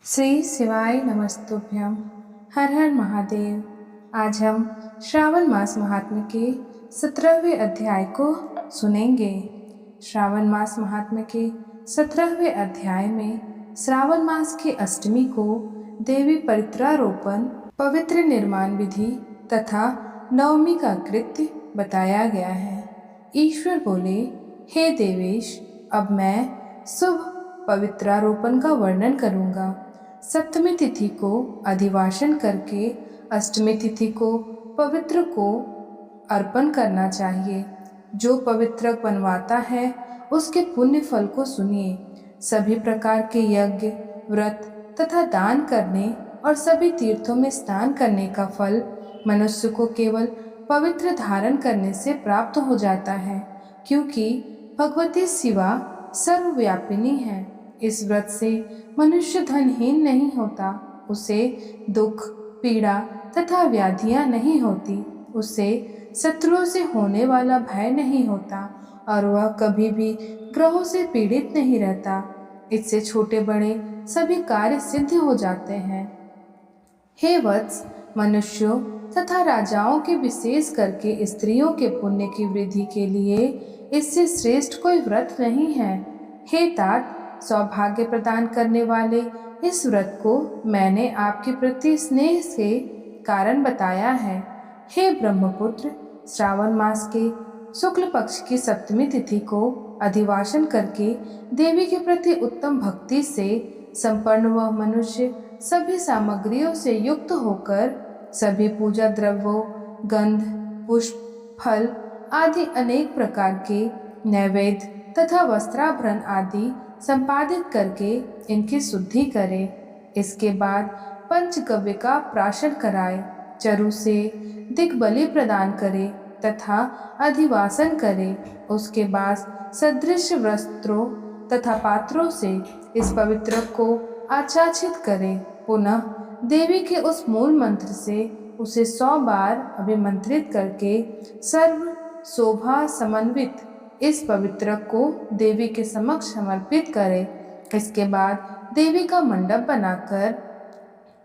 श्री शिवाय नमस्तुभ्यम। हर हर महादेव। आज हम श्रावण मास महात्म्य के 17वें अध्याय को सुनेंगे। श्रावण मास महात्म्य के 17वें अध्याय में श्रावण मास की अष्टमी को देवी परित्रारोपण, पवित्र निर्माण विधि तथा नवमी का कृत्य बताया गया है। ईश्वर बोले, हे देवेश, अब मैं शुभ पवित्रारोपण का वर्णन करूंगा। सप्तमी तिथि को अधिवासन करके अष्टमी तिथि को पवित्र को अर्पण करना चाहिए। जो पवित्र बनवाता है उसके पुण्य फल को सुनिए। सभी प्रकार के यज्ञ, व्रत तथा दान करने और सभी तीर्थों में स्नान करने का फल मनुष्य को केवल पवित्र धारण करने से प्राप्त हो जाता है, क्योंकि भगवती शिवा सर्वव्यापिनी है। इस व्रत से मनुष्य धनहीन नहीं होता, उसे दुख, पीड़ा तथा व्याधियां नहीं होती, उसे शत्रुओं से होने वाला भय नहीं होता और वह कभी भी ग्रहों से पीड़ित नहीं रहता। इससे छोटे बड़े सभी कार्य सिद्ध हो जाते हैं। हे वत्स, मनुष्यों तथा राजाओं के विशेष करके स्त्रियों के पुण्य की वृद्धि के लिए इससे श्रेष्ठ कोई व्रत नहीं है। हे तात, सौभाग्य प्रदान करने वाले इस व्रत को मैंने आपके प्रति स्नेह के कारण बताया है। हे ब्रह्मपुत्र, श्रावण मास के शुक्ल पक्ष की सप्तमी तिथि को अधिवासन करके देवी के प्रति उत्तम भक्ति से संपन्न वह मनुष्य सभी सामग्रियों से युक्त होकर सभी पूजा द्रव्यों, गंध, पुष्प, फल आदि अनेक प्रकार के नैवेद्य तथा वस्त्राभरण आदि संपादित करके इनकी शुद्धि करे। इसके बाद पंचगव्य का प्राशन कराए, चरु से दिग्बलि प्रदान करे तथा अधिवासन करे। उसके बाद सदृश वस्त्रों तथा पात्रों से इस पवित्र को आचाचित करे। पुनः देवी के उस मूल मंत्र से उसे 100 बार अभिमंत्रित करके सर्व शोभा समन्वित इस पवित्र को देवी के समक्ष समर्पित करे। इसके बाद देवी का मंडप बनाकर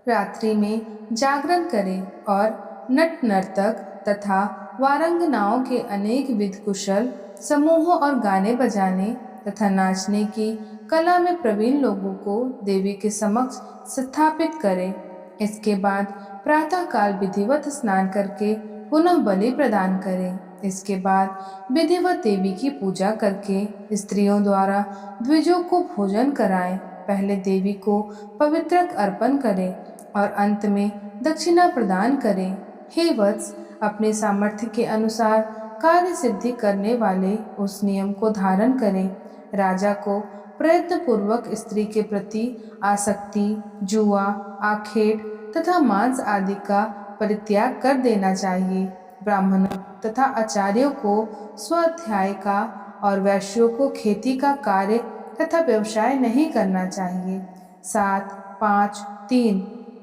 रात्रि में जागरण करे और नट नर्तक तथा वारंगनाओं के अनेक विध कुशल समूहों और गाने बजाने तथा नाचने की कला में प्रवीण लोगों को देवी के समक्ष स्थापित करे। इसके बाद प्रातः काल विधिवत स्नान करके पुनः बलि प्रदान करे। इसके बाद विधिवत देवी की पूजा करके स्त्रियों द्वारा द्विजों को भोजन कराएं। पहले देवी को पवित्र अर्पण करें और अंत में दक्षिणा प्रदान करें। हे वत्स, अपने सामर्थ्य के अनुसार कार्य सिद्धि करने वाले उस नियम को धारण करें। राजा को प्रयत्न पूर्वक स्त्री के प्रति आसक्ति, जुआ, आखेट तथा मांस आदि का परित्याग कर देना चाहिए। ब्राह्मणों तथा आचार्यों को स्वाध्याय का और वैश्यों को खेती का कार्य तथा व्यवसाय नहीं करना चाहिए। 7, 5, 3,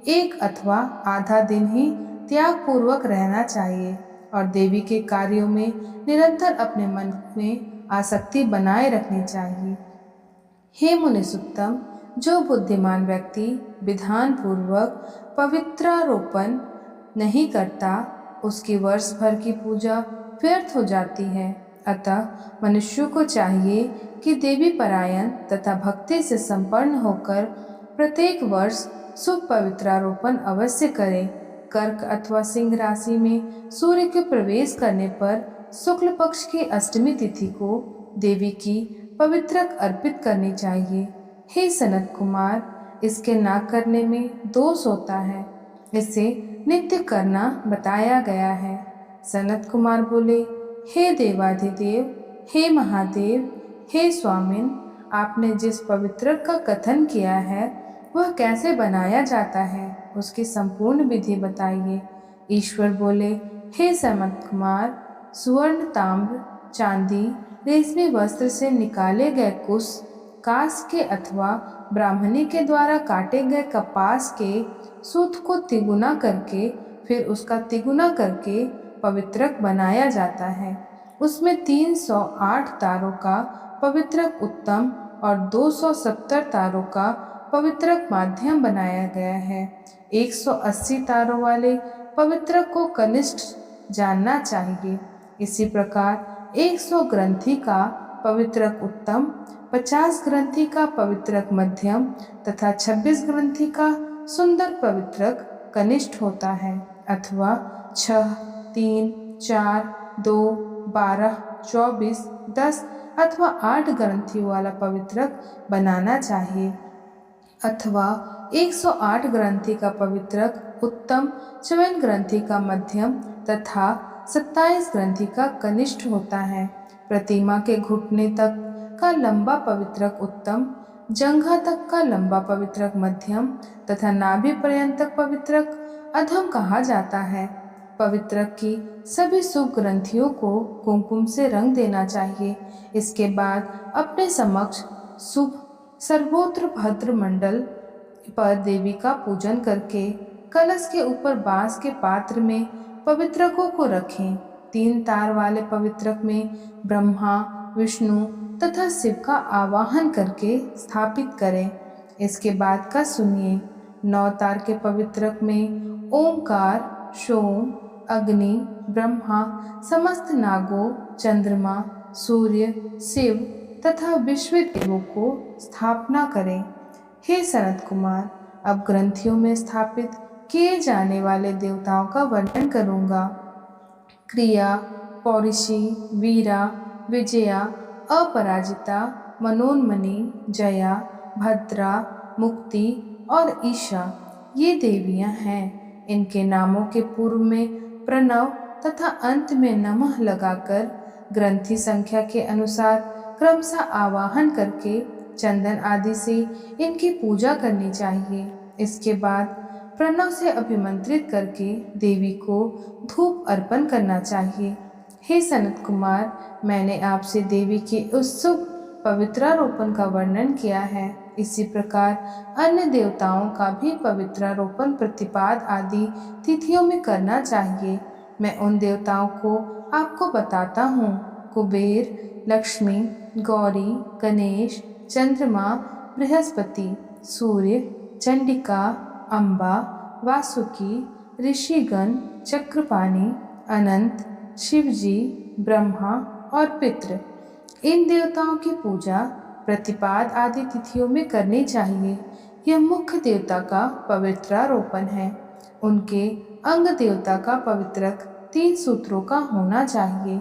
1 अथवा आधा दिन ही त्याग पूर्वक रहना चाहिए और देवी के कार्यों में निरंतर अपने मन में आसक्ति बनाए रखनी चाहिए। हे मुनिसुत्तम, जो बुद्धिमान व्यक्ति विधान पूर्वक पवित्रारोपण नहीं करता, उसकी वर्ष भर की पूजा व्यर्थ हो जाती है। अतः मनुष्यों को चाहिए कि देवी परायण तथा भक्ति से संपन्न होकर प्रत्येक वर्ष शुभ पवित्रारोपण अवश्य करे। कर्क अथवा सिंह राशि में सूर्य के प्रवेश करने पर शुक्ल पक्ष की अष्टमी तिथि को देवी की पवित्र अर्पित करनी चाहिए। हे सनत कुमार, इसके ना करने में दोष होता है, इसे नित्य करना बताया गया है। सनत कुमार बोले, हे देवाधिदेव, हे महादेव, हे स्वामिन, आपने जिस पवित्र का कथन किया है वह कैसे बनाया जाता है, उसकी संपूर्ण विधि बताइए। ईश्वर बोले, हे सनत कुमार, सुवर्ण, ताम्र, चांदी, रेशमी वस्त्र से निकाले गए कुश, कांस के अथवा ब्राह्मणी के द्वारा काटे गए कपास के सूत को तिगुना करके फिर उसका तिगुना करके पवित्रक बनाया जाता है। उसमें 308 तारों का पवित्रक उत्तम और 270 तारों का पवित्रक माध्यम बनाया गया है। 180 तारों वाले पवित्रक को कनिष्ठ जानना चाहिए। इसी प्रकार 100 ग्रंथि का पवित्रक उत्तम, 50 ग्रंथि का पवित्रक मध्यम तथा 26 ग्रंथि का सुंदर पवित्रक कनिष्ठ होता है, अथवा 6, 3, 4, 2, 12, 24, 10 अथवा 8 ग्रंथियों वाला पवित्रक बनाना चाहिए, अथवा 108 ग्रंथि का पवित्रक उत्तम, 54 ग्रंथि का मध्यम तथा 27 ग्रंथि का कनिष्ठ होता है। प्रतिमा के घुटने तक का लंबा पवित्रक उत्तम, जंघा तक का लंबा पवित्रक मध्यम तथा नाभि पर्यंत पवित्रक अधम कहा जाता है। पवित्रक की सभी शुभ ग्रंथियों को कुमकुम से रंग देना चाहिए। इसके बाद अपने समक्ष शुभ सर्वोत्र भद्र मंडल पर देवी का पूजन करके कलश के ऊपर बांस के पात्र में पवित्रकों को रखें। 3 तार वाले पवित्रक में ब्रह्मा, विष्णु तथा शिव का आवाहन करके स्थापित करें। इसके बाद का सुनिए। 9 तार के पवित्रक में ओंकार, सोम, अग्नि, ब्रह्मा, समस्त नागों, चंद्रमा, सूर्य, शिव तथा विश्व देवों को स्थापना करें। हे सनत कुमार, अब ग्रंथियों में स्थापित किए जाने वाले देवताओं का वर्णन करूंगा। क्रिया, पौरुषी, वीरा, विजया, अपराजिता, मनोन्मनी, जया, भद्रा, मुक्ति और ईशा ये देवियां हैं। इनके नामों के पूर्व में प्रणव तथा अंत में नमः लगाकर ग्रंथि संख्या के अनुसार क्रमशः आवाहन करके चंदन आदि से इनकी पूजा करनी चाहिए। इसके बाद प्रणव से अभिमंत्रित करके देवी को धूप अर्पण करना चाहिए। हे सनत कुमार, मैंने आपसे देवी के उस शुभ पवित्रारोपण का वर्णन किया है। इसी प्रकार अन्य देवताओं का भी पवित्रारोपण प्रतिपाद आदि तिथियों में करना चाहिए। मैं उन देवताओं को आपको बताता हूँ। कुबेर, लक्ष्मी, गौरी, गणेश, चंद्रमा, बृहस्पति, सूर्य, चंडिका, अम्बा, वासुकी, ऋषिगण, चक्रपाणि, अनंत, शिवजी, ब्रह्मा और पितृ। इन देवताओं की पूजा प्रतिपाद आदि तिथियों में करनी चाहिए। यह मुख्य देवता का पवित्रारोपण है। उनके अंग देवता का पवित्रक 3 सूत्रों का होना चाहिए।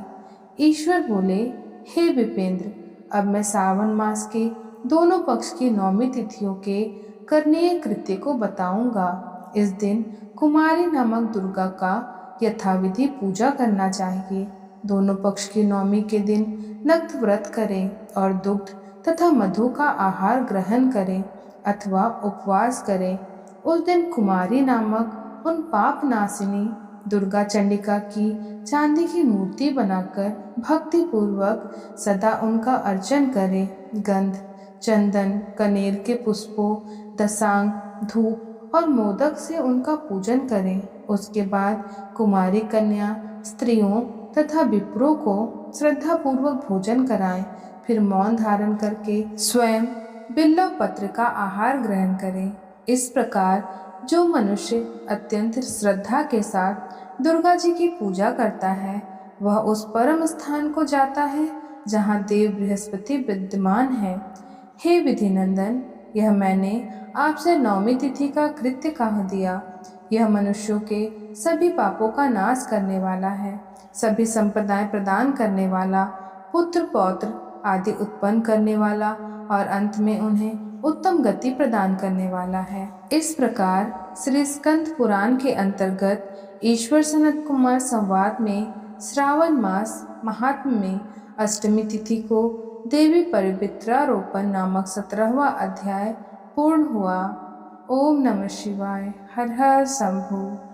ईश्वर बोले, हे विपेंद्र, अब मैं सावन मास के दोनों पक्ष की 9वीं तिथियों के करनीय कृत्य को बताऊंगा। इस दिन कुमारी नामक दुर्गा का यथाविधि पूजा करना चाहिए। दोनों पक्ष की 9वीं के दिन नग्न व्रत करें और दुग्ध तथा मधु का आहार ग्रहण करें अथवा उपवास करें। उस दिन कुमारी नामक उन पाप नाशिनी दुर्गा चंडिका की चांदी की मूर्ति बनाकर भक्ति पूर्वक सदा उनका अर्चन करें। गंध, चंदन, कनेर के पुष्पों, दशांग, धूप और मोदक से उनका पूजन करें। उसके बाद कुमारी कन्या, स्त्रियों तथा विप्रों को श्रद्धा पूर्वक भोजन कराएं। फिर मौन धारण करके स्वयं बिल्व पत्र का आहार ग्रहण करें। इस प्रकार जो मनुष्य अत्यंत श्रद्धा के साथ दुर्गा जी की पूजा करता है, वह उस परम स्थान को जाता है जहाँ देव बृहस्पति विद्यमान है। हे विधिनंदन, यह मैंने आपसे 9वीं तिथि का कृत्य कह दिया। यह मनुष्यों के सभी पापों का नाश करने वाला है, सभी संपदाएं प्रदान करने वाला, पुत्र पौत्र आदि उत्पन्न करने वाला और अंत में उन्हें उत्तम गति प्रदान करने वाला है। इस प्रकार श्री स्कंद पुराण के अंतर्गत ईश्वर सनत कुमार संवाद में श्रावण मास महात्म्य में अष्टमी तिथि को देवी पवित्रारोपण नामक 17वां अध्याय पूर्ण हुआ। ओम नमः शिवाय। हर हर शंभु।